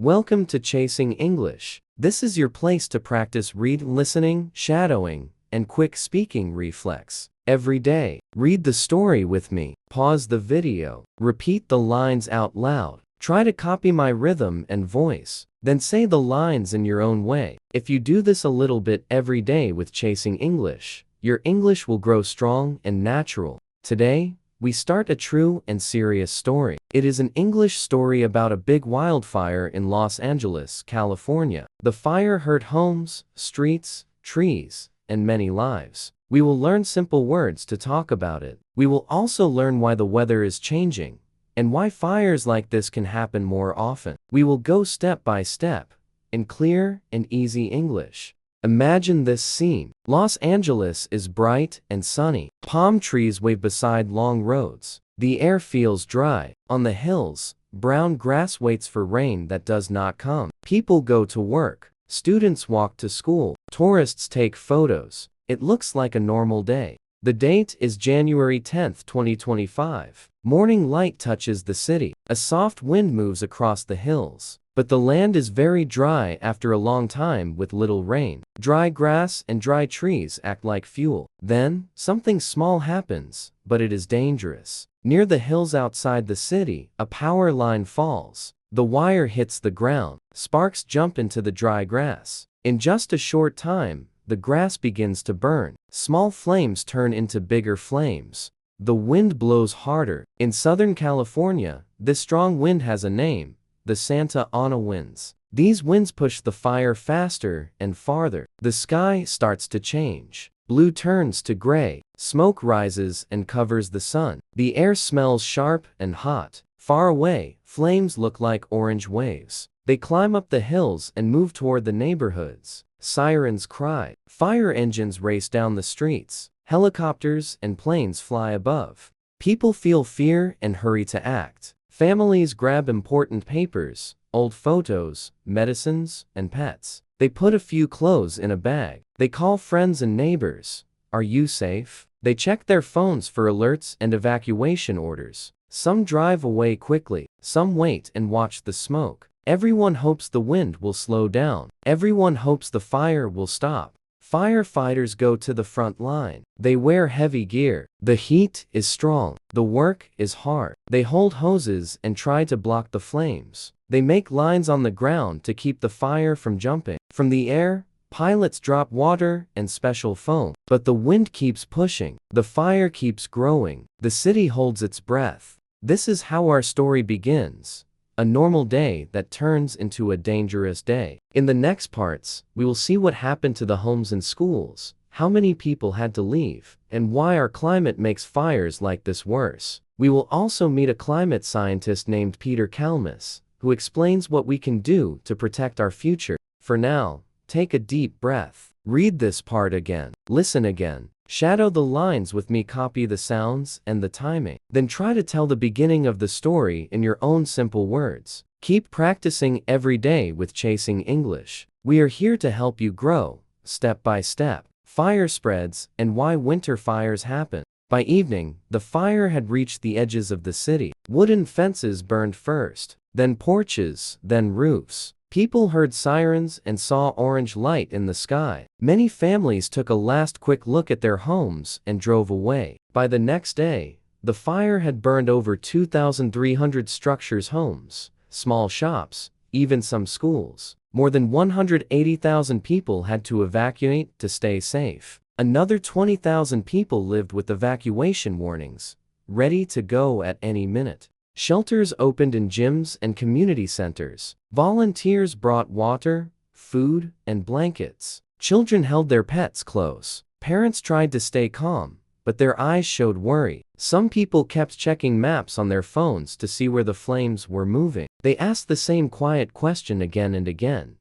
Welcome to Chasing English. This is your place to practice listening, shadowing, and quick speaking reflex. Every day, read the story with me, pause the video, repeat the lines out loud, try to copy my rhythm and voice, then say the lines in your own way. If you do this a little bit every day with Chasing English, your English will grow strong and natural. Today, we start a true and serious story. It is an English story about a big wildfire in Los Angeles, California. The fire hurt homes, streets, trees, and many lives. We will learn simple words to talk about it. We will also learn why the weather is changing and why fires like this can happen more often. We will go step by step in clear and easy English. Imagine this scene. Los Angeles is bright and sunny. Palm trees wave beside long roads. The air feels dry. On the hills, brown grass waits for rain that does not come. People go to work. Students walk to school. Tourists take photos. It looks like a normal day. The date is January 10th, 2025. Morning light touches the city. A soft wind moves across the hills. But the land is very dry after a long time with little rain. Dry grass and dry trees act like fuel. Then, something small happens, but it is dangerous. Near the hills outside the city, a power line falls. The wire hits the ground. Sparks jump into the dry grass. In just a short time, the grass begins to burn. Small flames turn into bigger flames. The wind blows harder. In Southern California, this strong wind has a name: the Santa Ana winds. These winds push the fire faster and farther. The sky starts to change. Blue turns to gray. Smoke rises and covers the sun. The air smells sharp and hot. Far away, flames look like orange waves. They climb up the hills and move toward the neighborhoods. Sirens cry. Fire engines race down the streets. Helicopters and planes fly above. People feel fear and hurry to act. Families grab important papers, old photos, medicines, and pets. They put a few clothes in a bag. They call friends and neighbors. Are you safe? They check their phones for alerts and evacuation orders. Some drive away quickly. Some wait and watch the smoke. Everyone hopes the wind will slow down. Everyone hopes the fire will stop. Firefighters go to the front line. They wear heavy gear. The heat is strong. The work is hard. They hold hoses and try to block the flames. They make lines on the ground to keep the fire from jumping. From the air, pilots drop water and special foam. But the wind keeps pushing. The fire keeps growing. The city holds its breath. This is how our story begins. A normal day that turns into a dangerous day. In the next parts, we will see what happened to the homes and schools, how many people had to leave, and why our climate makes fires like this worse. We will also meet a climate scientist named Peter Kalmus, who explains what we can do to protect our future. For now, take a deep breath. Read this part again. Listen again. Shadow the lines with me, copy the sounds and the timing. Then try to tell the beginning of the story in your own simple words. Keep practicing every day with Chasing English. We are here to help you grow, step by step. Fire spreads and why winter fires happen. By evening, the fire had reached the edges of the city. Wooden fences burned first, then porches, then roofs. People heard sirens and saw orange light in the sky. Many families took a last quick look at their homes and drove away. By the next day, the fire had burned over 2,300 structures, homes, small shops, even some schools. More than 180,000 people had to evacuate to stay safe. Another 20,000 people lived with evacuation warnings, ready to go at any minute. Shelters opened in gyms and community centers. Volunteers brought water, food, and blankets. Children held their pets close. Parents tried to stay calm, but their eyes showed worry. Some people kept checking maps on their phones to see where the flames were moving. They asked the same quiet question again and again.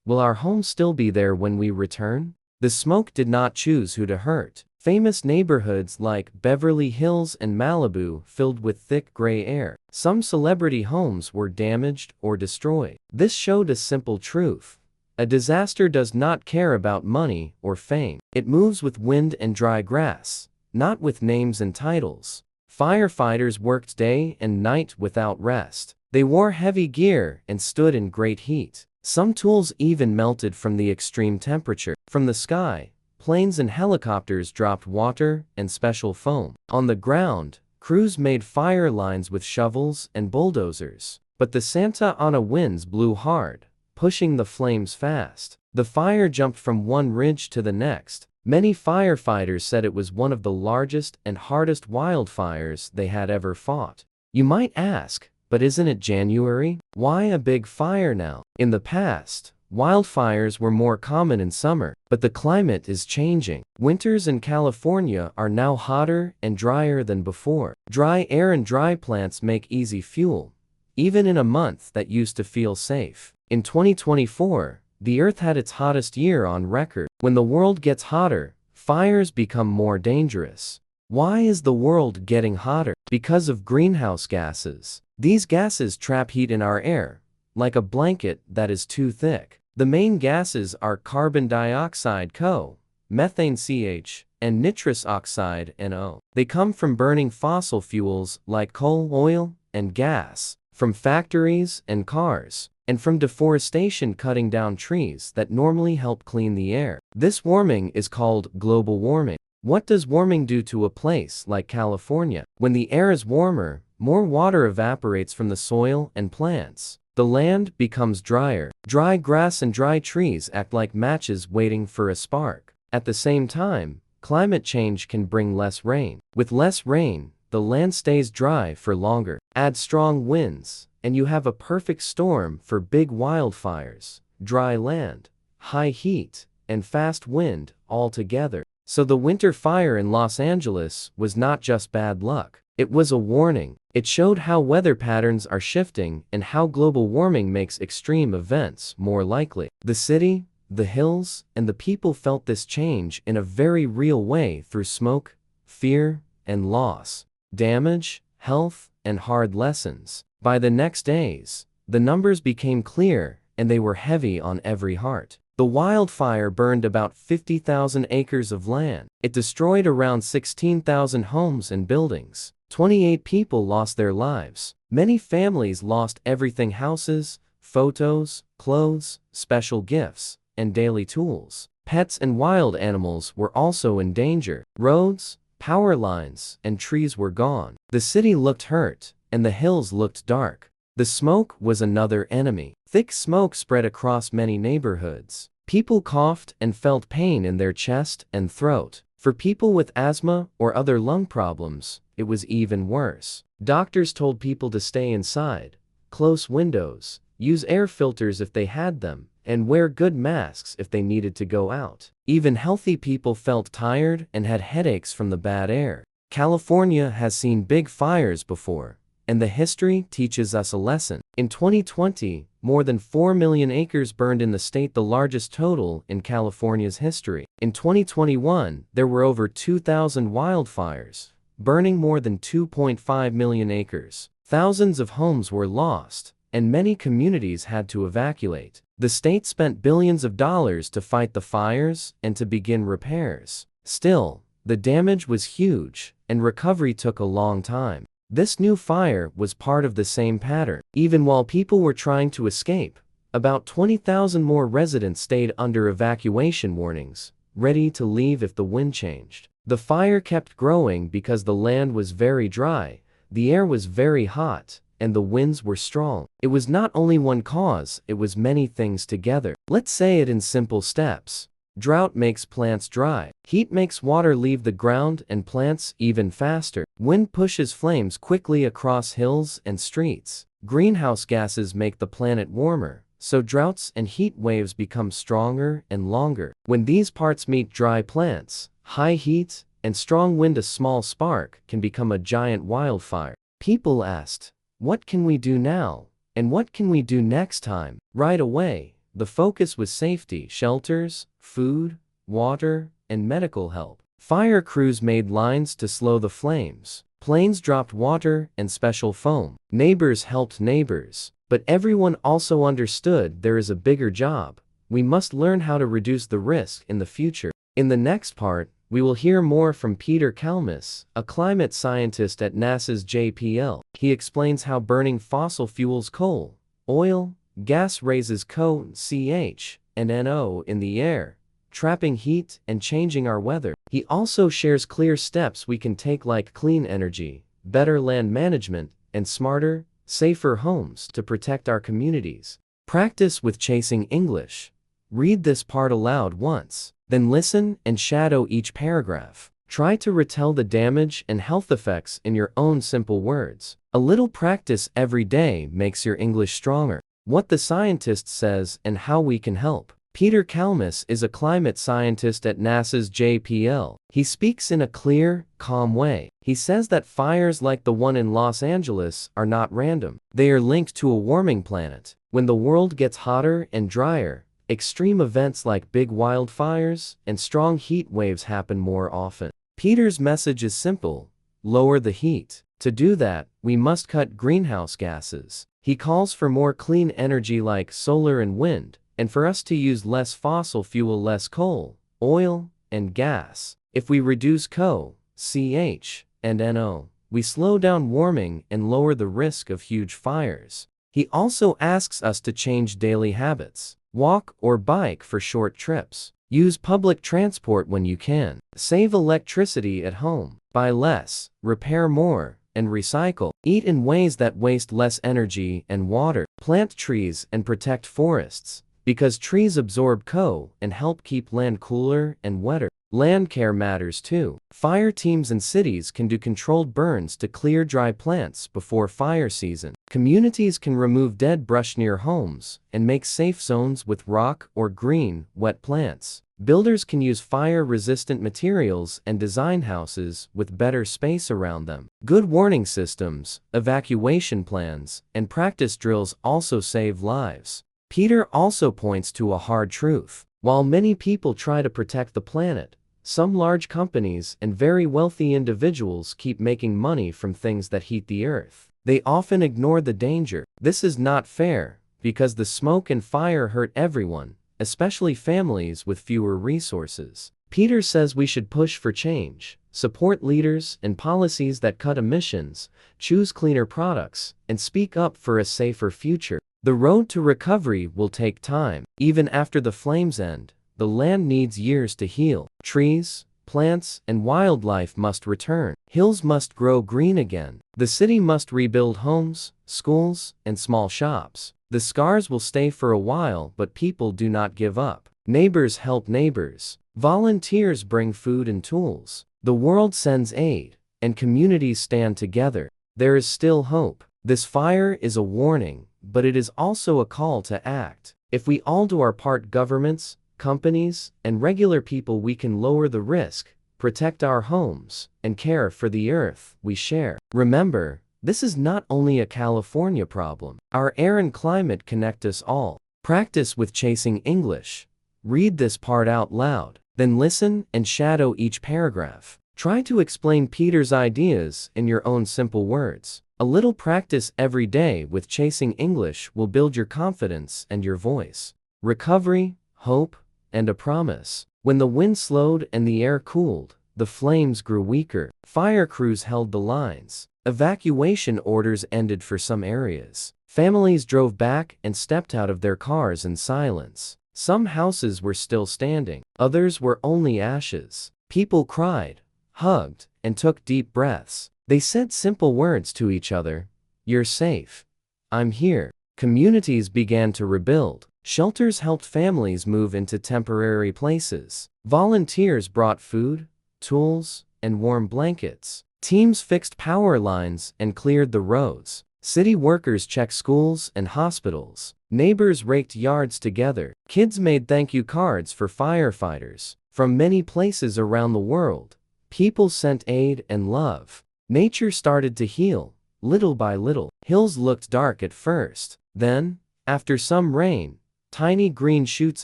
Will our home still be there when we return? The smoke did not choose who to hurt. Famous neighborhoods like Beverly Hills and Malibu filled with thick gray air. Some celebrity homes were damaged or destroyed. This showed a simple truth. A disaster does not care about money or fame. It moves with wind and dry grass, not with names and titles. Firefighters worked day and night without rest. They wore heavy gear and stood in great heat. Some tools even melted from the extreme temperature. From the sky, planes and helicopters dropped water and special foam. On the ground, crews made fire lines with shovels and bulldozers. But the Santa Ana winds blew hard, pushing the flames fast. The fire jumped from one ridge to the next. Many firefighters said it was one of the largest and hardest wildfires they had ever fought. You might ask, but isn't it January? Why a big fire now? In the past, wildfires were more common in summer, but the climate is changing. Winters in California are now hotter and drier than before. Dry air and dry plants make easy fuel, even in a month that used to feel safe. In 2024, the Earth had its hottest year on record. When the world gets hotter, fires become more dangerous. Why is the world getting hotter? Because of greenhouse gases. These gases trap heat in our air, like a blanket that is too thick. The main gases are carbon dioxide (CO), methane (CH), and nitrous oxide (NO). They come from burning fossil fuels like coal, oil, and gas, from factories and cars, and from deforestation cutting down trees that normally help clean the air. This warming is called global warming. What does warming do to a place like California? When the air is warmer, more water evaporates from the soil and plants. The land becomes drier. Dry grass and dry trees act like matches waiting for a spark. At the same time, climate change can bring less rain. With less rain, the land stays dry for longer. Add strong winds, and you have a perfect storm for big wildfires, dry land, high heat, and fast wind all together. So the winter fire in Los Angeles was not just bad luck. It was a warning. It showed how weather patterns are shifting and how global warming makes extreme events more likely. The city, the hills, and the people felt this change in a very real way through smoke, fear, and loss, damage, health, and hard lessons. By the next days, the numbers became clear and they were heavy on every heart. The wildfire burned about 50,000 acres of land. It destroyed around 16,000 homes and buildings. 28 people lost their lives. Many families lost everything: houses, photos, clothes, special gifts, and daily tools. Pets and wild animals were also in danger. Roads, power lines, and trees were gone. The city looked hurt, and the hills looked dark. The smoke was another enemy. Thick smoke spread across many neighborhoods. People coughed and felt pain in their chest and throat. For people with asthma or other lung problems, it was even worse. Doctors told people to stay inside, close windows, use air filters if they had them, and wear good masks if they needed to go out. Even healthy people felt tired and had headaches from the bad air. California has seen big fires before, and the history teaches us a lesson. In 2020, more than 4 million acres burned in the state, the largest total in California's history. In 2021, there were over 2,000 wildfires, burning more than 2.5 million acres. Thousands of homes were lost, and many communities had to evacuate. The state spent billions of dollars to fight the fires and to begin repairs. Still, the damage was huge, and recovery took a long time. This new fire was part of the same pattern. Even while people were trying to escape, about 20,000 more residents stayed under evacuation warnings, ready to leave if the wind changed. The fire kept growing because the land was very dry, the air was very hot, and the winds were strong. It was not only one cause, it was many things together. Let's say it in simple steps. Drought makes plants dry. Heat makes water leave the ground and plants even faster. Wind pushes flames quickly across hills and streets. Greenhouse gases make the planet warmer, so droughts and heat waves become stronger and longer. When these parts meet, dry plants, high heat, and strong wind, a small spark can become a giant wildfire. People asked, what can we do now? And what can we do next time? Right away, the focus was safety: shelters, food, water, and medical help. Fire crews made lines to slow the flames. Planes dropped water and special foam. Neighbors helped neighbors. But everyone also understood there is a bigger job. We must learn how to reduce the risk in the future. In the next part, We will hear more from Peter Kalmus, a climate scientist at NASA's JPL. He explains how burning fossil fuels coal, oil, gas raises CO, CH, and NO in the air, trapping heat and changing our weather. He also shares clear steps we can take like clean energy, better land management, and smarter, safer homes to protect our communities. Practice with chasing English. Read this part aloud once, then listen and shadow each paragraph. Try to retell the damage and health effects in your own simple words. A little practice every day makes your English stronger. What the scientist says and how we can help. Peter Kalmus is a climate scientist at NASA's JPL. He speaks in a clear, calm way. He says that fires like the one in Los Angeles are not random. They are linked to a warming planet. When the world gets hotter and drier, extreme events like big wildfires and strong heat waves happen more often. Peter's message is simple: lower the heat. To do that, we must cut greenhouse gases. He calls for more clean energy like solar and wind, and for us to use less fossil fuel, less coal, oil, and gas. If we reduce CO, CH, and NO, we slow down warming and lower the risk of huge fires. He also asks us to change daily habits. Walk or bike for short trips. Use public transport when you can. Save electricity at home. Buy less, repair more, and recycle. Eat in ways that waste less energy and water. Plant trees and protect forests, because trees absorb CO and help keep land cooler and wetter. Land care matters too. Fire teams in cities can do controlled burns to clear dry plants before fire season. Communities can remove dead brush near homes and make safe zones with rock or green, wet plants. Builders can use fire-resistant materials and design houses with better space around them. Good warning systems, evacuation plans, and practice drills also save lives. Peter also points to a hard truth. While many people try to protect the planet, some large companies and very wealthy individuals keep making money from things that heat the earth. They often ignore the danger. This is not fair, because the smoke and fire hurt everyone, especially families with fewer resources. Peter says we should push for change, support leaders and policies that cut emissions, choose cleaner products, and speak up for a safer future. The road to recovery will take time. Even after the flames end, the land needs years to heal. Trees, plants, and wildlife must return. Hills must grow green again. The city must rebuild homes, schools, and small shops. The scars will stay for a while, but people do not give up. Neighbors help neighbors. Volunteers bring food and tools. The world sends aid, and communities stand together. There is still hope. This fire is a warning, but it is also a call to act. If we all do our part, governments, companies, and regular people, we can lower the risk, protect our homes, and care for the earth we share. Remember, this is not only a California problem. Our air and climate connect us all. Practice with chasing English. Read this part out loud, then listen and shadow each paragraph. Try to explain Peter's ideas in your own simple words. A little practice every day with chasing English will build your confidence and your voice. Recovery, hope, and a promise. When the wind slowed and the air cooled, the flames grew weaker. Fire crews held the lines. Evacuation orders ended for some areas. Families drove back and stepped out of their cars in silence. Some houses were still standing. Others were only ashes. People cried, hugged, and took deep breaths. They said simple words to each other. You're safe. I'm here. Communities began to rebuild. Shelters helped families move into temporary places. Volunteers brought food, tools, and warm blankets. Teams fixed power lines and cleared the roads. City workers checked schools and hospitals. Neighbors raked yards together. Kids made thank you cards for firefighters. From many places around the world, people sent aid and love. Nature started to heal, little by little. Hills looked dark at first. Then, after some rain, tiny green shoots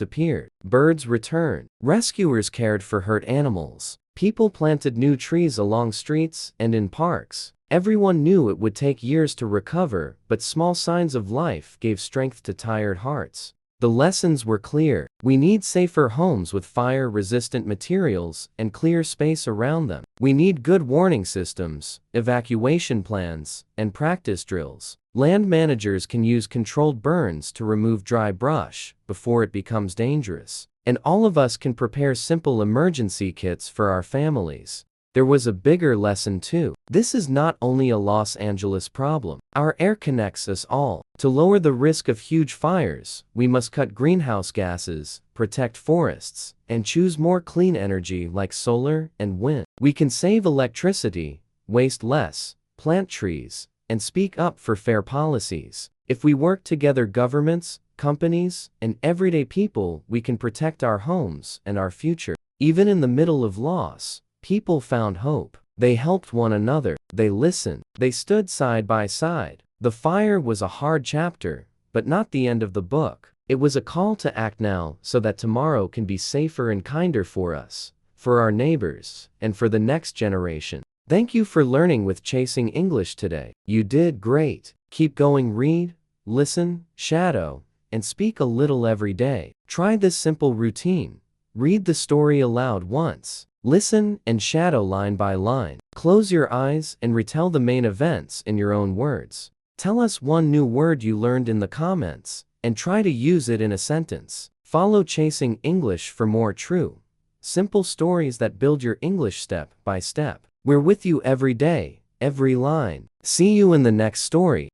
appeared. Birds returned. Rescuers cared for hurt animals. People planted new trees along streets and in parks. Everyone knew it would take years to recover, but small signs of life gave strength to tired hearts. The lessons were clear. We need safer homes with fire-resistant materials and clear space around them. We need good warning systems, evacuation plans, and practice drills. Land managers can use controlled burns to remove dry brush before it becomes dangerous. And all of us can prepare simple emergency kits for our families. There was a bigger lesson too. This is not only a Los Angeles problem. Our air connects us all. To lower the risk of huge fires, we must cut greenhouse gases, protect forests, and choose more clean energy like solar and wind. We can save electricity, waste less, plant trees, and speak up for fair policies. If we work together, governments, companies, and everyday people, we can protect our homes and our future. Even in the middle of loss, people found hope. They helped one another. They listened. They stood side by side. The fire was a hard chapter, but not the end of the book. It was a call to act now so that tomorrow can be safer and kinder for us, for our neighbors, and for the next generation. Thank you for learning with Chasing English today. You did great. Keep going. Read, listen, shadow, and speak a little every day. Try this simple routine. Read the story aloud once. Listen and shadow line by line. Close your eyes and retell the main events in your own words. Tell us one new word you learned in the comments, and try to use it in a sentence. Follow Chasing English for more true, simple stories that build your English step by step. We're with you every day, every line. See you in the next story.